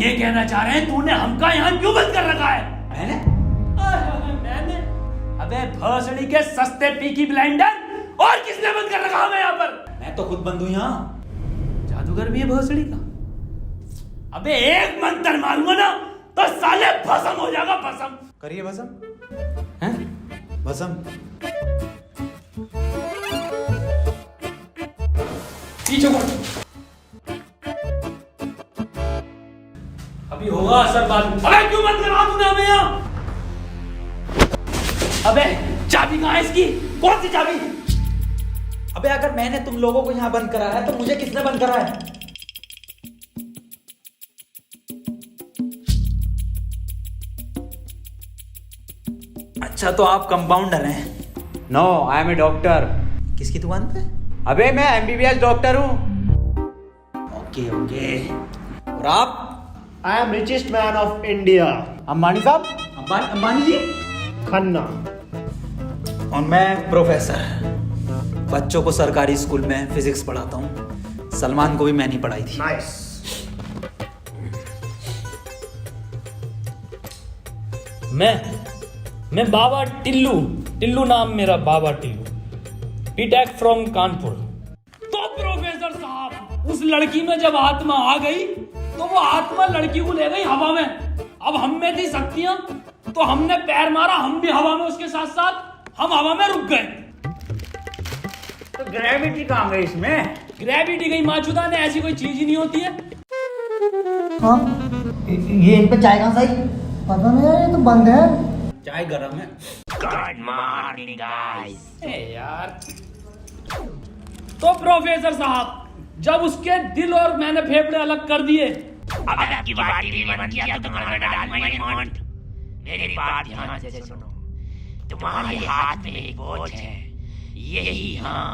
ये कहना चाह रहे हैं तूने हमका यहाँ क्यों बंद कर रखा है? मैंने? अबे भोसड़ी के सस्ते पीकी ब्लेंडर, और किसने बंद कर रखा हमें यहाँ पर? मैं तो खुद बंद हूँ यहाँ। जादूगर भी है भोसड़ी का। अबे एक मंत्र मारूंगा ना तो साले भस्म हो जाएगा, भस्म। करिए भस्म। हैं? भस्म। पीछे को अभी होगा असर बाद में। अबे क्यों बंद करा तूने हमें यहाँ? अबे चाबी कहाँ है इसकी? कौन सी चाबी? अबे अगर मैंने तुम लोगों को यहाँ बंद करा है तो मुझे किसने बंद करा है? अच्छा तो आप कंपाउंडर हैं? No, I am a doctor. किसकी दुकान पे? अबे मैं एमबीबीएस डॉक्टर हूँ। Okay okay. और आप? I am richest man of India, Ambani साहब। अंबानी जी? खन्ना। और मैं प्रोफेसर, बच्चों को सरकारी स्कूल में फिजिक्स पढ़ाता हूँ। सलमान को भी मैंने ही पढ़ाई थी। नाइस। मैं बाबा टिल्लू नाम मेरा, बाबा टिल्लू, बीटेक फ्रॉम कानपुर। तो प्रोफेसर साहब, उस लड़की में जब आत्मा आ गई तो वो आत्मा लड़की को ले गई हवा में। अब हम में थी शक्तियां तो हमने पैर मारा, हम भी हवा में उसके साथ साथ, हम हवा में रुक गए। तो ग्रेविटी कहाँ गई इसमें? ग्रेविटी गई माचुदा ने, ऐसी कोई चीज ही नहीं होती है। हाँ, ये इन पे चाय कहाँ से आई? पता नहीं यार, ये तो बंद है। चाय गरम है। Good morning guys. यार तो प्रोफेसर साहब, जब उसके दिल और मैंने फेफड़े अलग कर दिए, अब आपकी बारी भी मन किया तो तुम्हारा डाल माय मॉन्ट। मेरी बात ध्यान से सुनो। तुम्हारे हाथ में एक वॉच है, यही, हाँ,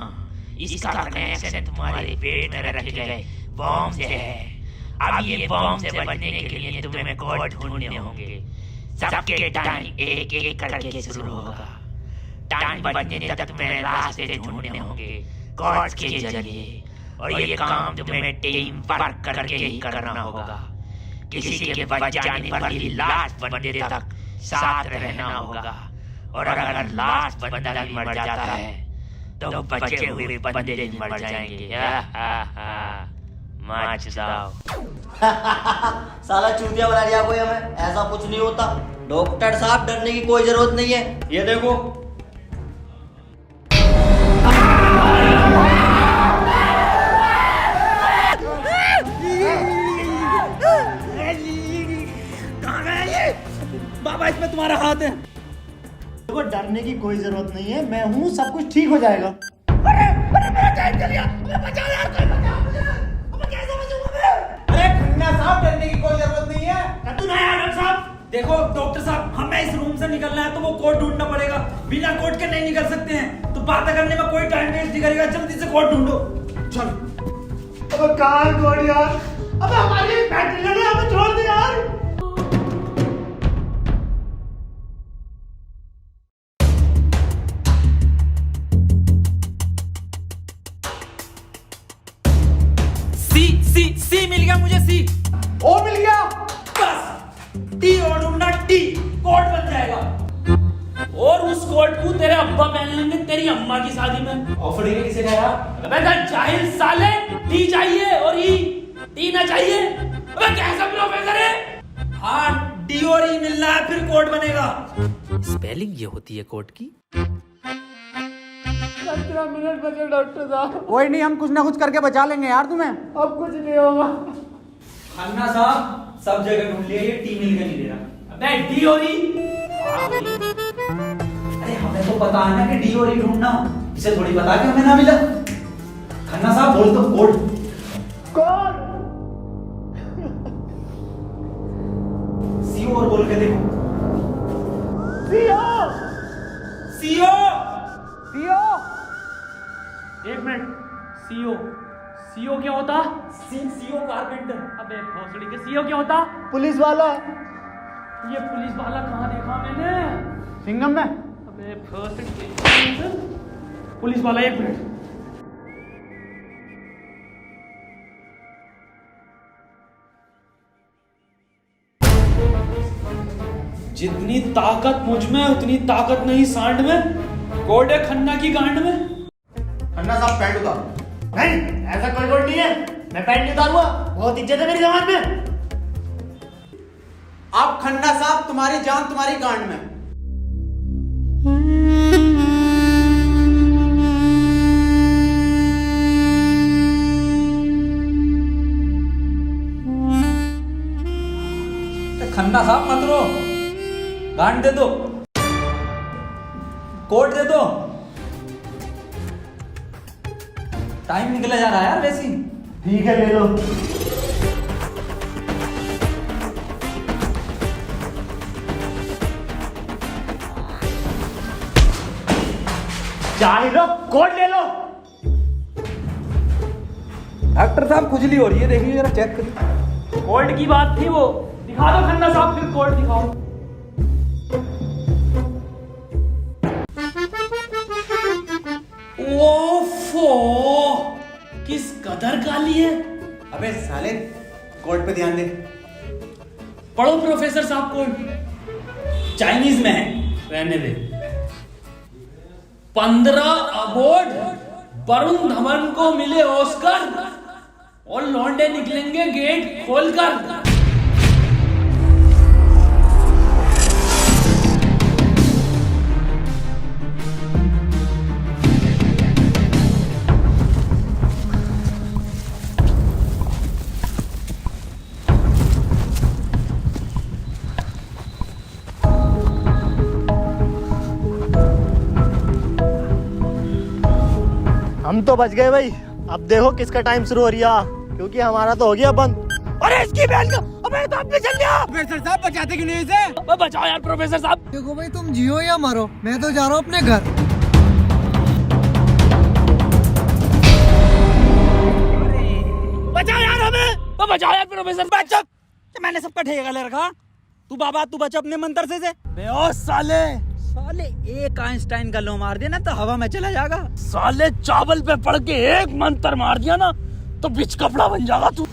इसका कनेक्शन तुम्हारे पेट में रखे गए बॉम्ब से है। अब ये बॉम्ब से बचने के लिए तुम्हें कोड ढूंढने होंगे। सबके टाइम एक एक करके शुरू होगा। टाइम बचने तक तुम्हें रास्ते ढूंढने होंगे कोड के जरिए, और ये काम तुम्हें टीम वर्क करके ही करना होगा। किसी के बच जाने पर भी लास्ट बंदे तक साथ रहना होगा, और अगर लास्ट बंदा भी मर जाता है तो बचे हुए बंदे भी मर जाएंगे। साला चूतिया बना दिया कोई हमें, ऐसा कुछ नहीं होता। डॉक्टर साहब डरने की कोई जरूरत नहीं है, ये देखो। कहाँ गया ये? बाबा इसमें तुम्हारा हाथ है। देखो डरने की कोई जरूरत नहीं है, मैं हूँ, सब कुछ ठीक हो जाएगा। साहब डरने की कोई जरूरत नहीं है। तू नहीं आया डॉक्टर साहब? देखो डॉक्टर साहब, हमें इस रूम से निकलना है तो वो कोड ढूंढना पड़ेगा। बिना कोड के नहीं निकल सकते हैं। तो बात करने में कोई टाइम वेस्ट नहीं करेगा, जल्दी से कोड ढूंढो। चलो। अब कहाँ कोड यार? अब हमारी बैटरी लगे, हमें छोड़ दे यार। सी मिल गया मुझे। सी ओ मिल गया। बस टी और ढूंढना, टी कोड बन जाएगा। और उस कोट को तेरे अब्बा पहन लेंगे तेरी अम्मा की शादी में। ऑफर ने किसे कहा? अबे जाहिल साले, टी चाहिए और ई, टी ना चाहिए। अबे कैसा प्रोफेसर है? हाँ, डी और ई मिलना है फिर कोड बनेगा। स्पेलिंग ये होती है कोड की। 15 मिनट बचे डॉक्टर साहब। कोई नहीं, हम कुछ ना कुछ करके बचा लेंगे यार तुम्हें। अब कुछ नहीं होगा। खन्ना साहब सब जगह ढूंढ लिया, ये टी मिल के नहीं दे रहा। अबे डी और ई? अरे हमें तो पता है ना कि डी और ई ढूंढना, इसे थोड़ी पता कि हमें ना मिला। खन्ना साहब बोल दो कोड। कौन? सीओ और बोल के देखो। सीओ। सीओ। सीओ। एक मिनट, सीओ, सीओ क्या होता? CO carpenter. अबे भोसड़ी के सीओ क्या होता? पुलिस वाला। ये पुलिस वाला कहाँ देखा मैंने? सिंघम में। अबे भोसड़ी के पुलिस वाला, एक मिनट। जितनी ताकत मुझ में उतनी ताकत नहीं सांड में। कोड है खन्ना की गांड में। खन्ना साहब पैंट उतारो। नहीं, ऐसा कोई कोड नहीं है। मैं पैंट नहीं उतारूंगा। बहुत इज्जत है मेरी जमात में। आप खन्ना साहब, तुम्हारी जान तुम्हारी गांड में। खन्ना साहब मत रो, गांड दे दो, कोट दे दो। टाइम निकला जा रहा है यार वैसे ही। ठीक है, ले लो। चाहे लो, कोड ले लो। डॉक्टर साहब खुजली हो रही है, देखिए जरा चेक करिए। कोड की बात थी वो। दिखा दो खन्ना साहब, फिर कोड दिखाओ। ओफो, किस कदर काली है। अबे साले, कोड पे ध्यान दे। पढ़ो प्रोफेसर साहब कोड। चाइनीज में है। रहने दे। 15 अवार्ड वरुण धवन को मिले ऑस्कर और लौंडे निकलेंगे गेट खोलकर। हम तो बच गए भाई। अब देखो किसका टाइम शुरू हो रहा, क्योंकि हमारा तो हो गया बंद। अरे इसकी बहन का, अबे तो अपने चल गया। प्रोफेसर साहब बचाते क्यों नहीं इसे? बचाओ यार प्रोफेसर साहब। देखो भाई, तुम जियो या मरो, मैं तो जा रहा हूँ अपने घर। बचाओ यार हमें। बचाओ यार प्रोफेसर। बचा, मैंने सबका ठेका ले रखा। तू बाबा तू बच अपने मंत्र से। बे ओ साले एक आइंस्टाइन का लो मार देना तो हवा में चला जाएगा। साले चावल पे पड़ के एक मंत्र मार दिया ना तो बिच कपड़ा बन जाएगा तू।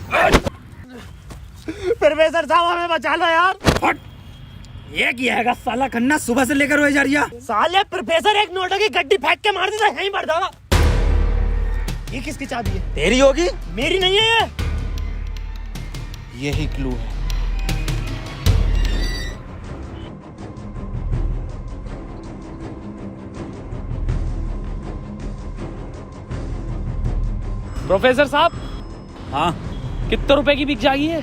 प्रोफेसर साहब हमें बचा लो यार। हट, ये किया है साला खन्ना सुबह से लेकर हुए जा रही है। साले प्रोफेसर एक नोटों की गड्डी फेंक के मार देता, यहीं मर जाएगा। ये किसकी चाबी है? तेरी होगी। मेरी नहीं है ये। यही क्लू है। प्रोफेसर साहब, हाँ कितने रुपए की बिक जाएगी ये?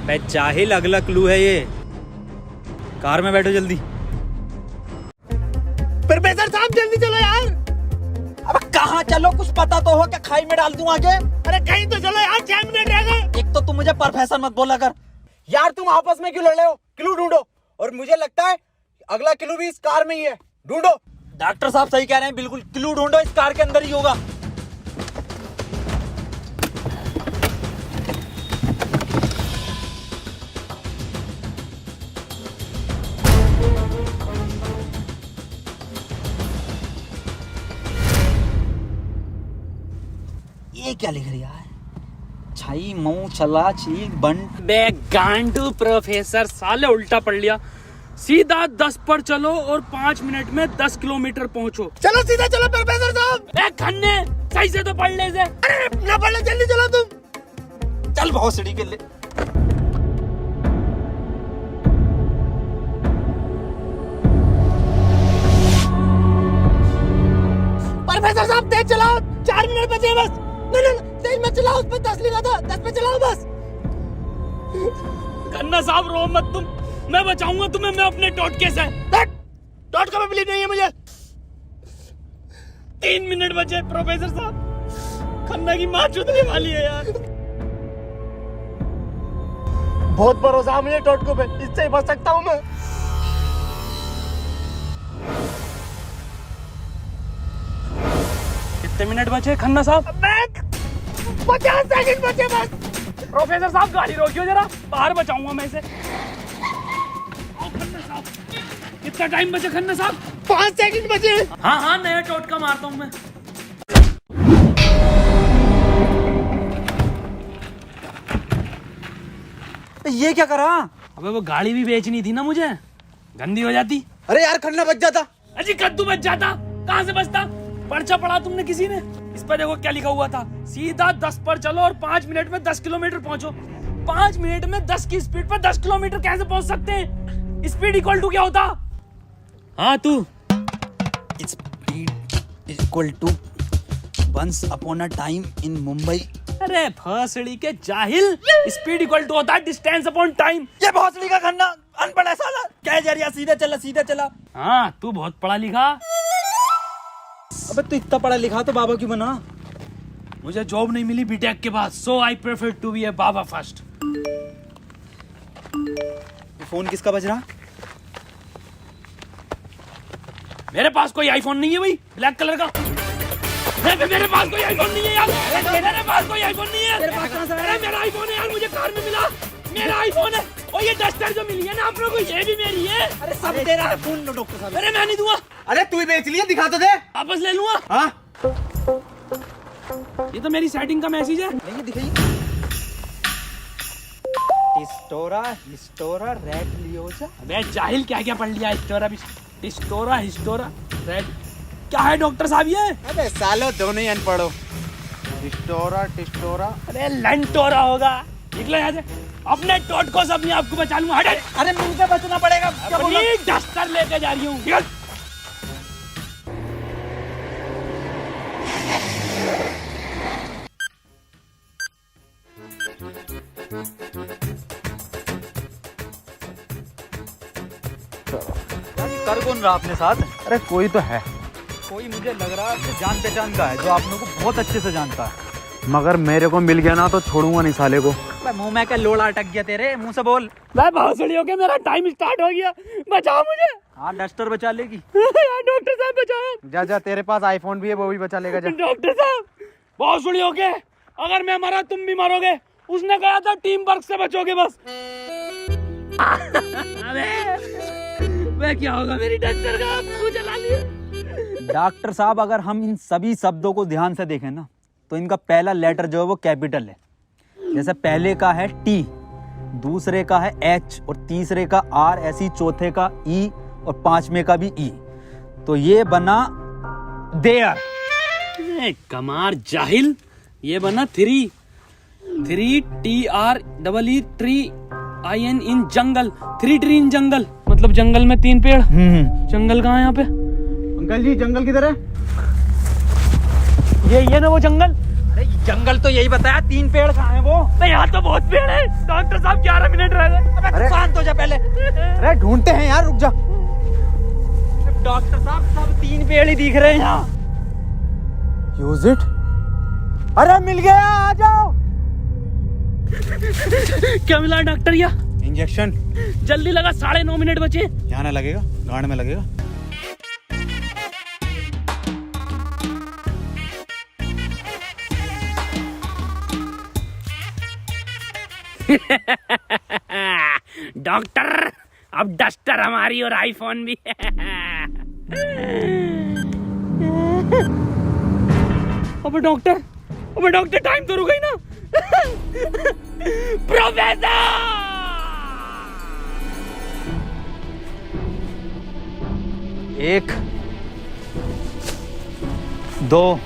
बे जाहिल, अगला क्लू है ये। कार में बैठो जल्दी। प्रोफेसर साहब जल्दी चलो यार। अब कहाँ चलो, कुछ पता तो हो, क्या खाई में डाल दूं आगे? अरे कहीं तो चलो यार, 6 मिनट रह गए। एक तो तुम मुझे प्रोफेसर मत बोला कर। यार तुम आपस में क्यों लड़ रहे हो? क्लू ढूंढो। और मुझे लगता है अगला क्लू भी इस कार में ही है। ढूंढो। डॉक्टर साहब सही कह रहे हैं, बिल्कुल क्लू ढूंढो, इस कार के अंदर ही होगा। ये क्या लिख रहा है? छाई मऊ चला चीक बंट। बे गांडू प्रोफेसर, साले उल्टा पढ़ लिया। सीधा 10 पर चलो और 5 मिनट में 10 किलोमीटर पहुंचो। चलो सीधा चलो प्रोफेसर साहब। ए खन्ने, सही से तो पढ़ ले इसे। अरे ना पढ़ लो, जल्दी चलो तुम। चल बहुत सीढ़ी के लिए। प्रोफेसर साहब तेज चलाओ, 4 मिनट बचे बस। नहीं तेज मत चलाओ, उस पर 10 लिखा था, 10 पे चलाओ बस। खन्ना साहब रो मत तुम, मैं बचाऊंगा तुम्हें, मैं अपने टोटके से। टोटका में बिलीव नहीं है मुझे। 3 मिनट बचे प्रोफेसर साहब। खन्ना की माँ चुदने वाली है यार। बहुत भरोसा है मुझे टोटको पे, इससे ही बच सकता हूँ मैं। कितने मिनट बचे खन्ना साहब? 50 सेकंड बचे बस। प्रोफेसर साहब गाड़ी रोकियो जरा, बाहर बचाऊंगा मैं इसे। खन्ना साहब, कितना टाइम बचे खन्ना साहब? 5 सेकंड बचे। हाँ हाँ, नया टोटका मारता हूँ मैं। ये क्या करा? अबे वो गाड़ी भी बेचनी थी ना मुझे, गंदी हो जाती। अरे यार खन्ना बच जाता। अजी कद्दू बच जाता, कहाँ से बचता? पर्चा पढ़ा तुमने किसी ने? इस पर देखो क्या लिखा हुआ था, सीधा 10 पर चलो और 5 मिनट में 10 किलोमीटर पहुंचो। 5 मिनट में 10 की स्पीड पर 10 किलोमीटर कैसे पहुंच सकते हैं? स्पीड इक्वल टू क्या होता? हाँ तू। Speed is equal to once upon a time in Mumbai। अरे भोसड़ी के जाहिल, स्पीड इक्वल टू होता है डिस्टेंस अपॉन टाइम। ये भोसड़ी का खन्ना अनपढ़ है साला। क्या जा रहा, सीधा चला सीधा चला। हाँ तू बहुत पढ़ा लिखा। अबे तू इतना पढ़ा लिखा तो बाबा क्यों बना? मुझे जॉब नहीं मिली बीटेक के बाद, so I prefer to be a baba first. ये फोन किसका बज रहा? मेरे पास कोई आईफोन नहीं है भाई, ब्लैक कलर का। मेरे पास कोई आईफोन नहीं है यार। मेरे पास कोई आईफोन नहीं है। अरे मेरा आईफोन है यार, मुझे कार में मिला। मेरा आईफोन है। और ये डस्टर जो मिली है ना आप लोगों को, ये भी मेरी है। अरे सब तेरा है। फोन लो डॉक्टर साहब। अरे मैं नहीं दूंगा, अरे तू ही बेच लिया, दिखा तो दे। वापस ले लूंगा। हाँ ये तो मेरी सेटिंग का मैसेज है। नहीं दिखाइए। हिस्टोरा रेड लियोजा। अबे जाहिल क्या क्या पढ़ लिया? हिस्टोरा रेड क्या है डॉक्टर साहब ये? अबे सालो दोनों ही अनपढ़ हो। टिस्टोरा। अरे लंटोरा होगा। निकलो यहाँ से, अपने टोटको से अपने आप को बचा लूंगा। हट। अरे मुंह से बचना पड़ेगा। क्या बोला? अपनी डस्टर लेके जा रही हूँ। निकल। कर कौन रहा अपने साथ? अरे कोई तो है, कोई मुझे लग रहा है आपसे जान पहचान का है, जो आप लोगों को बहुत अच्छे से जानता है। मगर मेरे को मिल गया ना तो छोड़ूंगा नहीं साले को। मुंह में क्या लोड़ा अटक गया तेरे? मुंह से बोल। मैं भोसड़ी हो गया, मेरा टाइम स्टार्ट हो गया। बचाओ मुझे। हाँ डस्टर बचा लेगी। यार डॉक्टर साहब बचाओ। जा तेरे पास आईफोन भी है, वो भी बचा लेगा। जा डॉक्टर साहब भोसड़ी हो गए, अगर मैं मरा तुम भी मरोगे। उसने कहा था टीम वर्क से बचोगे बस। अबे क्या होगा मेरी डस्टर का? आपको जला लिया। डॉक्टर साहब अगर हम इन सभी शब्दों को ध्यान से देखें ना, तो इनका पहला लेटर जो है वो कैपिटल है। जैसे पहले का है टी, दूसरे का है एच और तीसरे का आर, ऐसी चौथे का ई और पांचवें का भी ई। तो ये बना देयर। कमार जाहिल, ये बना 3 TREE tree IN in jungle. 3 tree in jungle, मतलब जंगल में 3 पेड़। जंगल कहाँ है यहाँ पे? अंकल जी जंगल किधर है? ये ना वो जंगल। अरे जंगल तो यही बताया, 3 पेड़ कहाँ है वो? नहीं यहाँ तो बहुत पेड़ है। डॉक्टर साहब 11 मिनट रह गए। अबे शांत हो जा पहले। अरे ढूंढते हैं यार, रुक जा। डॉक्टर साहब सब 3 पेड़ ही दिख रहे हैं यहाँ। Use it. अरे मिल गया, आ जाओ। क्या मिला डॉक्टर? या इंजेक्शन। जल्दी लगा, 9.5 मिनट बचे। यहाँ ना लगेगा, गांड में लगेगा। डॉक्टर अब डस्टर हमारी और आईफोन भी है। अबे डॉक्टर टाइम तो रुक गई ना। प्रोफेसर 1 2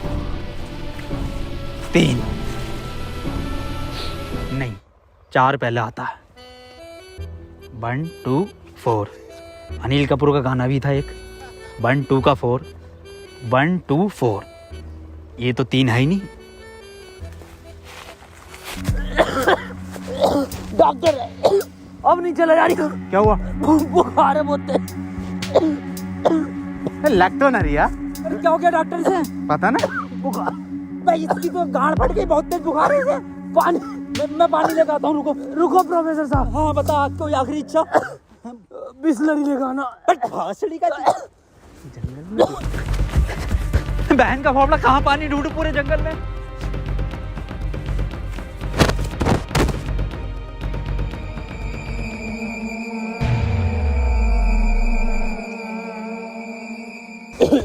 3 नहीं 4 पहले आता है। 1 2 4। अनिल कपूर का गाना भी था एक। 1 2 का 4, 1 2 4। ये तो 3 है ही नहीं। डॉक्टर अब नहीं चला जा रही। क्या हुआ? बुखार है बहुत। लग तो ना रही यार। अरे क्या हो गया डॉक्टर से? पता ना। बुखार भाई, इसकी तो गांड फट गई, बहुत तेज बुखार है इसे। पानी मैं पानी लेकर आता हूँ। रुको प्रोफेसर साहब। हाँ बता, कोई आखिरी इच्छा? बिस्लरी लेकर आना। भासड़ी का बहन का फावड़ा, कहाँ पानी ढूंढूं पूरे जंगल में?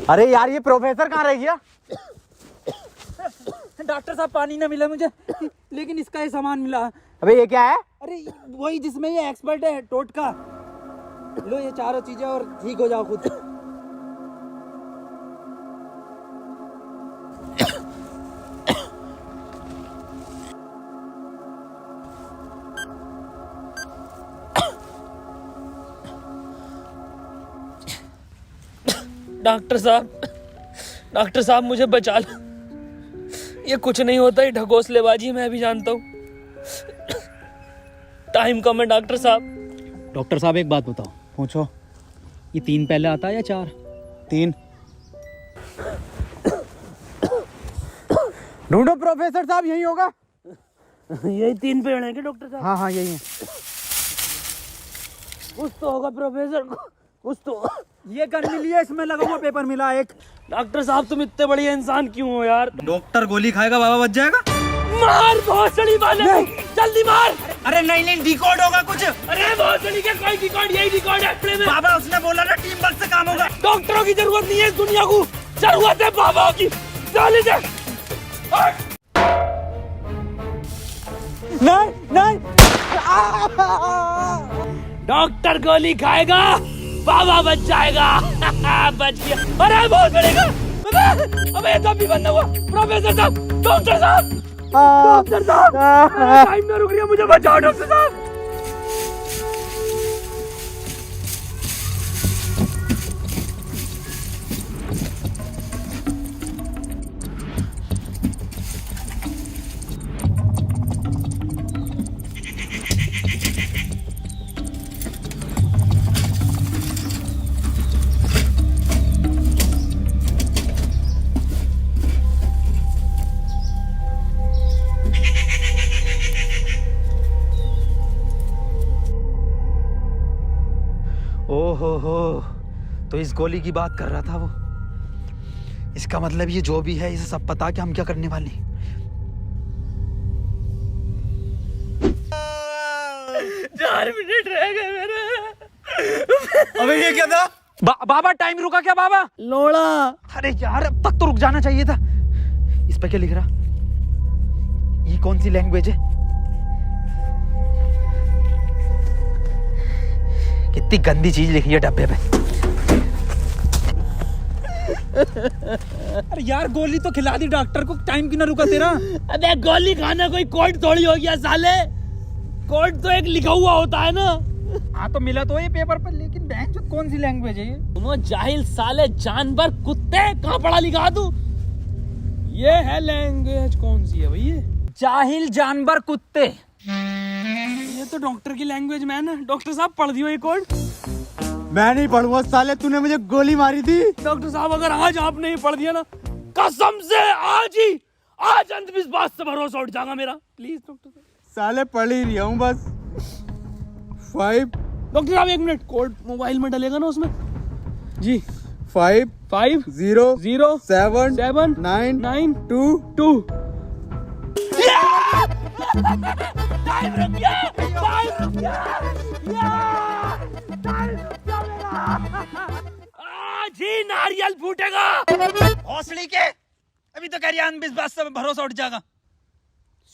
अरे यार ये प्रोफेसर कहाँ रह गया? डॉक्टर साहब पानी ना मिला मुझे, लेकिन इसका ये सामान मिला। अबे ये क्या है? अरे वही जिसमें ये एक्सपर्ट है, टोटका। लो ये चारों चीजें और ठीक हो जाओ खुद। डॉक्टर साहब मुझे बचा लो। ये कुछ नहीं होता, ये ढकोसलेबाजी मैं भी जानता हूँ। टाइम कम है डॉक्टर साहब। डॉक्टर साहब एक बात बताओ, पूछो, ये 3 पहले आता है या 4? 3। ढूंढो प्रोफेसर साहब, यही होगा। यही 3 पेड़ हैं क्या डॉक्टर साहब? हाँ हाँ यही है। कुछ तो होगा प्रोफेसर, कुछ तो। ये गन मिली है, इसमें लगा हुआ पेपर मिला एक। डॉक्टर साहब तुम इतने बढ़िया इंसान क्यों हो यार? डॉक्टर गोली खाएगा, बाबा बच जाएगा। मार भोसड़ी वाले, जल्दी मार। अरे नहीं डिकोड होगा कुछ। अरे भोसड़ी के कोई डिकोड, यही डिकोड है प्ले में। बाबा उसने बोला ना टीम वर्क से काम होगा। डॉक्टरों की जरूरत नहीं है इस दुनिया को, जरूरत है बाबा की। चले जा। नहीं डॉक्टर गोली खाएगा, बाबा बच जाएगा। बच गया। अरे बहुत बढ़ेगा। अबे तब भी बंद हुआ। प्रोफेसर साहब, डॉक्टर साहब, डॉक्टर साहब, टाइम ना रुक रही है, मुझे बचाओ डॉक्टर साहब। ओहो, तो इस गोली की बात कर रहा था वो। इसका मतलब ये जो भी है, इसे सब पता कि हम क्या करने वाले हैं। 4 मिनट रह गए मेरे। अबे ये क्या था? बाबा टाइम रुका क्या बाबा? लोड़ा। अरे यार अब तक तो रुक जाना चाहिए था। इस पे क्या लिख रहा? ये कौन सी लैंग्वेज है? कितनी गंदी चीज लिखी है डब्बे पे। अरे यार गोली तो खिला दी डॉक्टर को, टाइम क्यों ना रुका तेरा? अबे गोली खाना कोई कोड थोड़ी हो गया साले। कोड तो एक लिखा हुआ होता है ना। हाँ तो मिला तो ये पेपर पर, लेकिन बैंक जो कौन सी लैंग्वेज है ये? तुम जाहिल साले, जानवर, कुत्ते, कहाँ पढ़ा लिखा तू? ये है लैंग्वेज, कौन सी है भाई ये? जाहिल जानवर कुत्ते। ये तो डॉक्टर की लैंग्वेज मैन है। डॉक्टर साहब पढ़ दियो ये कोड। मैं नहीं पढ़ूंगा साले, तूने मुझे गोली मारी थी। डॉक्टर साहब अगर आज आपने ही पढ़ दिया ना, कसम से आज अंधविश्वास से भरोसा उठ जाएगा मेरा। प्लीज डॉक्टर साहब। साले पढ़ ही रहा हूँ बस। 5 डॉक्टर साहब 1 मिनट, कोड मोबाइल में डलेगा ना उसमें? जी 5 5 0 0 7 7 9 9 2 2। टाइम रुक गया, टाइम रुक गया, टाइम रुक गया मेरा। आज ही नारियल फूटेगा। हौसली के, अभी तो कह रही अंधविश्वास से भरोसा उठ जाएगा।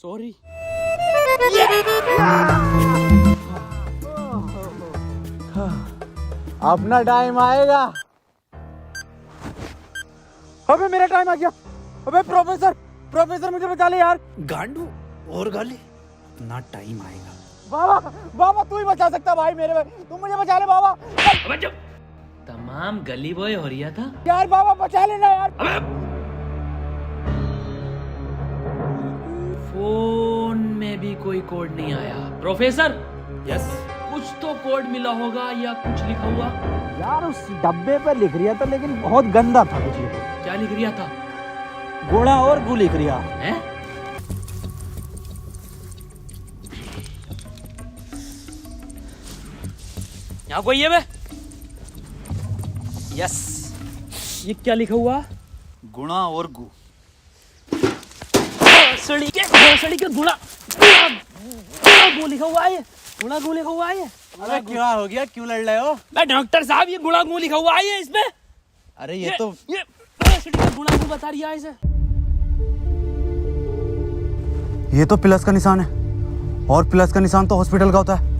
सॉरी। अपना टाइम आएगा। अबे मेरा टाइम आ गया। अबे प्रोफेसर मुझे बचा ले यार। गांडू और गाली, ना टाइम आएगा। बाबा तू ही बचा सकता भाई मेरे भाई, तुम मुझे बचा ले बाबा। अबे जब तमाम गली बॉय हो रहा था यार बाबा बचा लेना यार। फोन में भी कोई कोड नहीं आया। प्रोफेसर, यस, कुछ तो कोड मिला होगा या कुछ लिखा हुआ। यार उस डब्बे पे लिख रिया था, लेकिन बहुत गंदा था कुछ लिखा। क्या लिख रिया था? गोड़ा और गु लिख रिया है। यहाँ कोई है बे? यस, ये क्या लिखा हुआ? गुणा और गु। भोसड़ी के गुणा गु लिखा हुआ है। गुणा गु लिखा हुआ है। अरे क्या हो गया, क्यों लड़ रहे हो? मैं डॉक्टर साहब, ये गुणा गु लिखा हुआ है इसमें। अरे ये तो भोसड़ी का गुणा गु बता रही है इसे। ये तो प्लस का निशान है, और प्लस का निशान तो हॉस्पिटल का होता है,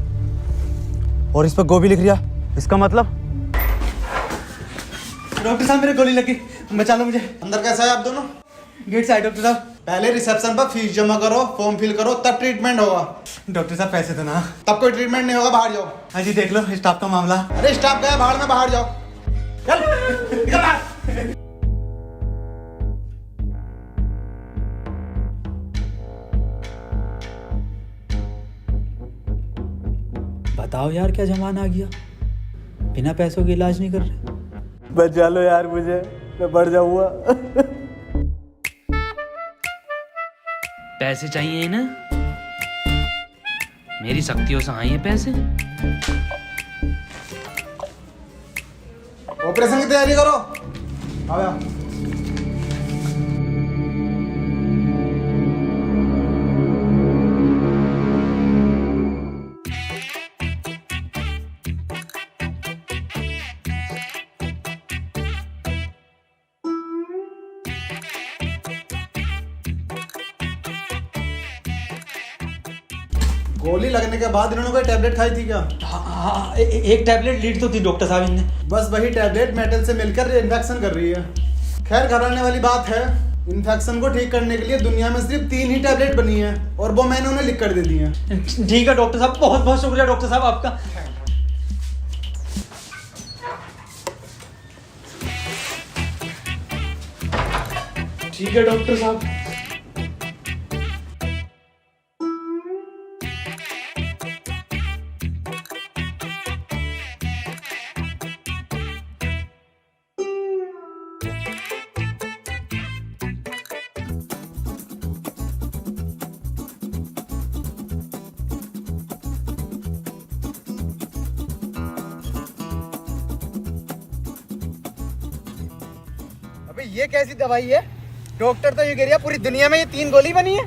और इस पर गो भी लिख रिया। इसका मतलब? डॉक्टर साहब मेरे गोली लगी, बचा लो मुझे। अंदर कैसा है आप दोनों? गेट से आए डॉक्टर साहब। पहले रिसेप्शन पर फीस जमा करो, फॉर्म फिल करो, तब ट्रीटमेंट होगा। डॉक्टर साहब पैसे तो ना। तब कोई ट्रीटमेंट नहीं होगा, बाहर जाओ। हाँ जी देख लो स्टाफ का मामला। अरे स्टाफ गया बाहर में, बाहर जाओ। चल निकल बाहर। बताओ यार क्या जमाना आ गया, बिना पैसों के इलाज नहीं कर रहे। बचा लो यार मुझे, मैं बढ़ जाऊंगा। पैसे चाहिए ना, मेरी शक्तियों से आए हैं पैसे। ऑपरेशन की तैयारी करो। आओ यार। गोली लगने के बाद इन्होंने कोई टैबलेट खाई थी क्या? हाँ, एक टैबलेट लीड तो थी डॉक्टर साहब इनने। बस वही टैबलेट मेटल से मिलकर इन्फेक्शन कर रही है। खैर घबराने वाली बात है, इन्फेक्शन को ठीक करने के लिए दुनिया में सिर्फ 3 ही टैबलेट बनी है और वो मैंने उन्हें लिख कर दे दी है। ठीक है डॉक्टर साहब, बहुत बहुत शुक्रिया डॉक्टर साहब आपका। ठीक है डॉक्टर साहब। अबे ये कैसी दवाई है? डॉक्टर तो ये कह रहा पूरी दुनिया में ये 3 गोली बनी है।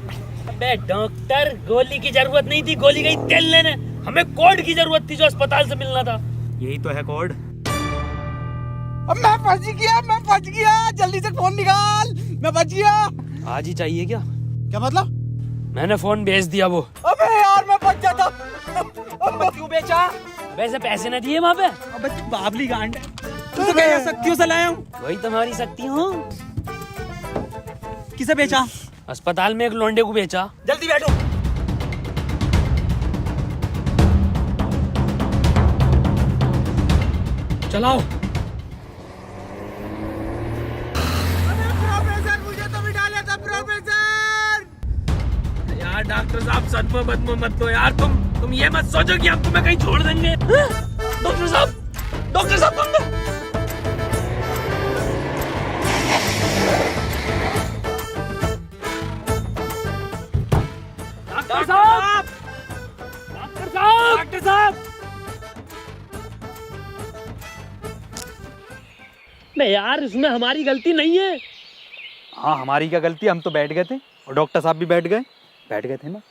अबे डॉक्टर, गोली की जरूरत नहीं थी, गोली गई तेल लेने। हमें कोड की जरूरत थी जो अस्पताल से मिलना था। यही तो है कोड। अब मैं फंस गया, जल्दी से फोन निकाल, मैं बच गया। आज ही चाहिए क्या? क्या मतलब? मैंने फोन भेज दिया वो। अबे यार मैं बच जाता। क्यों बेचा? वैसे पैसे न दिए वहाँ पे। अबे तू बाबली गांड है, तू तो कह शक्तियों से लाया हूँ। वही तुम्हारी शक्ति हूँ। किसे बेचा? अस्पताल में एक लोंडे को बेचा। जल्दी बैठो। चलाओ। प्रोफेसर मुझे तो भी डाला था प्रोफेसर। यार डॉक्टर साहब सदमे बदमे मत दो यार, तुम ये मत सोचो कि हम तुम्हें कहीं छोड़ देंगे। डॉक्टर साहब तुम डॉक्टर साहब नहीं यार, इसमें हमारी गलती नहीं है। हाँ हमारी क्या गलती, हम तो बैठ गए थे और डॉक्टर साहब भी बैठ गए थे ना।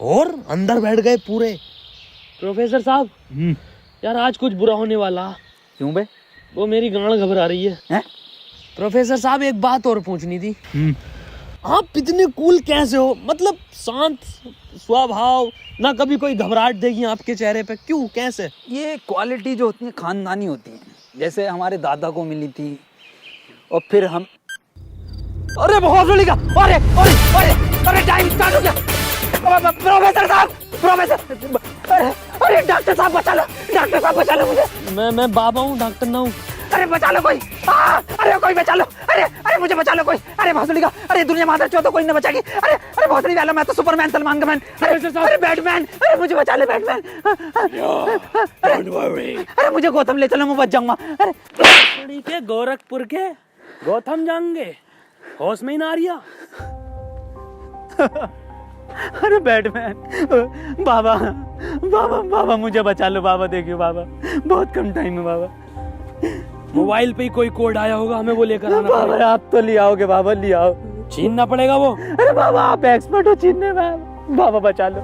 और अंदर बैठ गए पूरे। प्रोफेसर साहब यार आज कुछ बुरा होने वाला। क्यों बे? वो मेरी गांड घबरा रही है। प्रोफेसर साहब एक बात और पूछनी थी। आप इतने कूल कैसे हो? मतलब शांत स्वभाव, ना कभी कोई घबराहट देगी आपके चेहरे पे, क्यों कैसे? ये क्वालिटी जो होती है खानदानी होती है, जैसे हमारे दादा को मिली थी और फिर हम। अरे बहुत बड़ी का, अरे अरे अरे अरे टाइम स्टार्ट हो गया। प्रोफेसर साहब, अरे डॉक्टर साहब बचा लो मुझे। मैं बाबा हूँ, डॉक्टर ना हूँ। अरे बचा लो कोई, अरे कोई बचा लो, अरे मुझे बचा लो कोई। अरे भोसड़ी का, अरे दुनिया माता चो तो कोई न बचाएगी। अरे भोसड़ी वाला, मैं तो सुपरमैन सलमान का मैन। अरे बैटमैन, अरे मुझे बचा ले बैटमैन। अरे मुझे गौतम ले चलो, मैं बच जाऊंगा। अरे के गोरखपुर के गौतम जाएंगे, होश में ही ना आ रिया। अरे बैटमैन, बाबा मुझे बचा लो बाबा, देखियो बाबा बहुत कम टाइम है बाबा। मोबाइल पे ही कोई कोड आया होगा, हमें वो लेकर आना बाबा पड़ेगा। आप तो ले आओगे बाबा, ले आओ। छीनना पड़ेगा वो। अरे बाबा आप एक्सपर्ट हो छीनने में, बाबा बचा लो।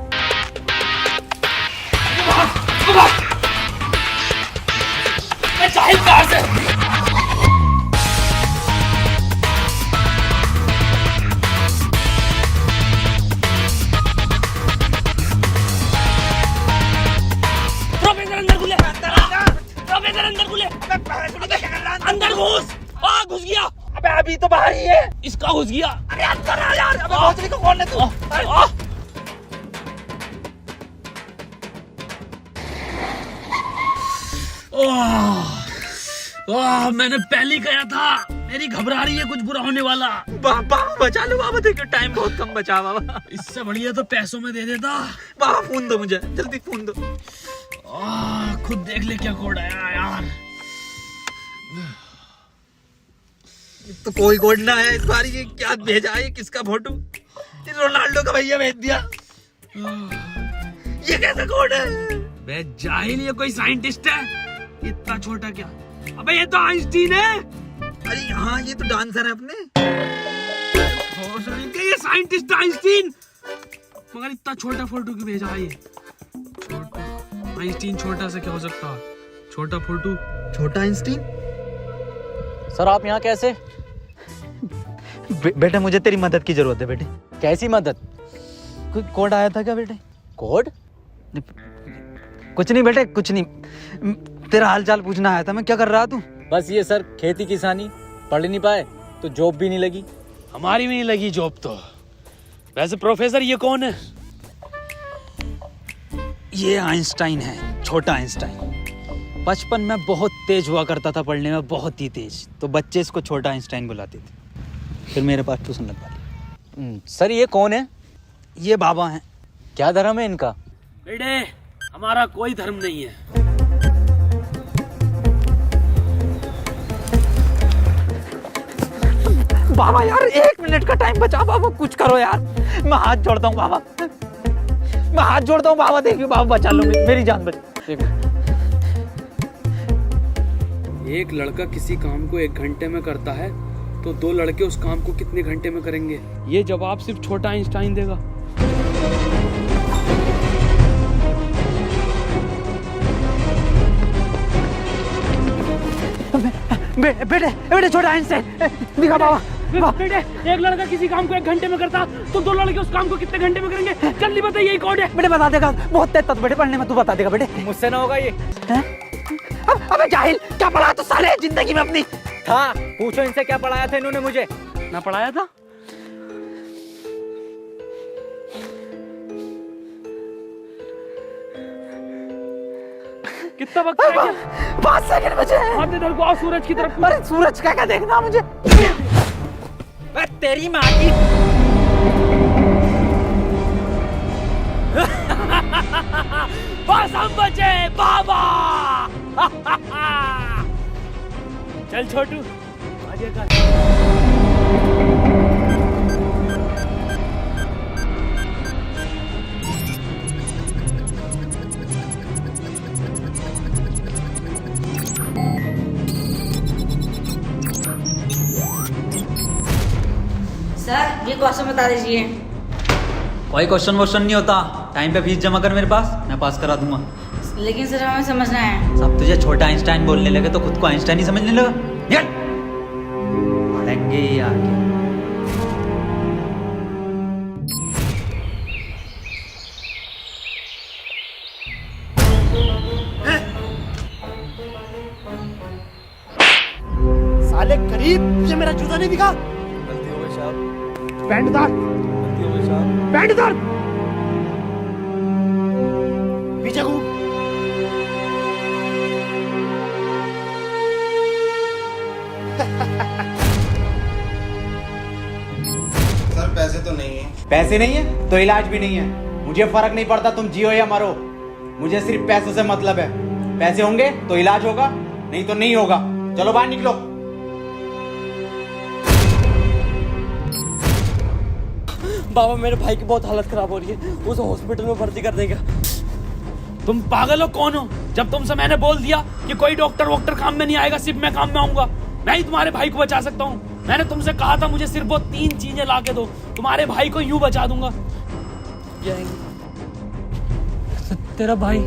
प्रोफेसर अंदर घुले। कहाँ घुस गया? अरे अंदर आ यार, अबे भोसड़ी को कौन है तू? मैंने पहले कहा था, मेरी घबरा रही है, कुछ बुरा होने वाला। बाबा बचा लो बाबा, देखो टाइम बहुत कम बचा बाबा। इससे बढ़िया तो पैसों में दे देता। बाबा फोन दो मुझे, जल्दी फोन दो। खुद देख ले क्या कोड आया यार। तो कोई कोड ना है इस बार, ये क्या भेजा है, किसका फोटो? रोनाल्डो का भैया भेज दिया। ये कैसा कोड है? बे जाहिल, ये कोई साइंटिस्ट है? इतना छोटा क्या? अबे ये तो आइंस्टीन है। अरे हाँ, ये तो डांसर है अपने। ये साइंटिस्ट आइंस्टीन, मगर इतना छोटा फोटो क्यों भेजा है? ये छोटा आइंस्टीन, छोटा से क्या हो सकता है? छोटा फोटो, छोटा आइंस्टीन। सर आप यहाँ कैसे? बेटे मुझे तेरी मदद की जरूरत है बेटे। कैसी मदद? कोई कोड आया था क्या बेटे? कोड? कुछ नहीं बेटे, कुछ नहीं। तेरा हाल चाल पूछना आया था मैं। क्या कर रहा तू? बस ये सर, खेती किसानी, पढ़ नहीं पाए तो जॉब भी नहीं लगी। हमारी भी नहीं लगी जॉब तो। वैसे प्रोफेसर ये कौन है? ये आइंस्टाइन है, छोटा आइंस्टाइन। बचपन में बहुत तेज हुआ करता था पढ़ने में, बहुत ही तेज, तो बच्चे इसको छोटा आइंस्टाइन बुलाते थे। फिर मेरे पास ट्यूशन लगवा ली। सर ये कौन है? ये बाबा हैं। क्या धर्म है इनका? बेटे हमारा कोई धर्म नहीं है। बाबा यार 1 मिनट का टाइम बचा बाबा, कुछ करो यार। मैं हाथ जोड़ता हूँ बाबा, मैं हाथ जोड़ता हूँ बाबा। देखिए बाबा, बचा लो मेरी जान बचा। एक लड़का किसी काम को 1 घंटे में करता है तो 2 लड़के उस काम को कितने घंटे में करेंगे? ये जवाब सिर्फ छोटा आइंस्टाइन देगा। बेटे छोटा आइंस्टाइन दिखा बाबा। बेटे एक लड़का किसी काम को 1 घंटे में करता तो 2 लड़के उस काम को कितने घंटे में करेंगे? जल्दी बताइए, यही कोड है। बेटे बता देगा, बहुत तेज था बेटे पढ़ने में, तू बता देगा बेटे। मुझसे ना होगा ये। अबे जाहिल, क्या पढ़ा तू साले जिंदगी में अपनी? था, पूछो इनसे क्या पढ़ाया था इन्होंने मुझे। ना पढ़ाया था? कितना वक्त है? 5 सेकंड बचे हैं। हाथ इधर को आओ, सूरज की तरफ। अरे सूरज क्या देखना मुझे? तेरी माँ की। बस हम बचे बाबा। चल छोटू, आगे कर। सर ये क्वेश्चन बता दीजिए। कोई क्वेश्चन वोश्चन नहीं होता, टाइम पे फीस जमा कर मेरे पास, मैं पास करा दूंगा। लेकिन सर हमें समझना है। सब तुझे छोटा आइंस्टाइन बोलने लगे तो खुद को आइंस्टाइन ही समझने लगा। निकल, पढ़ेंगे ही आगे। साले गरीब, तुझे मेरा जूता नहीं दिखा? गलती हो गई साहब। पैंट उतार। गलती हो गई साहब। पैंट उतार। पीछे घूम। सर पैसे तो नहीं है। पैसे नहीं है तो इलाज भी नहीं है। मुझे फर्क नहीं पड़ता तुम जियो या मरो, मुझे सिर्फ पैसों से मतलब है। पैसे होंगे तो इलाज होगा, नहीं तो नहीं होगा। चलो बाहर निकलो। बाबा मेरे भाई की बहुत हालत खराब हो रही है, उसे हॉस्पिटल में भर्ती कर देगा। तुम पागल हो? कौन हो? जब तुमसे मैंने बोल दिया कि कोई डॉक्टर वॉक्टर काम में नहीं आएगा, सिर्फ मैं काम में आऊंगा। मैं ही तुम्हारे भाई को बचा सकता हूँ। मैंने तुमसे कहा था मुझे सिर्फ वो 3 चीजें ला के दो, तुम्हारे भाई को यूं बचा दूंगा। तेरा भाई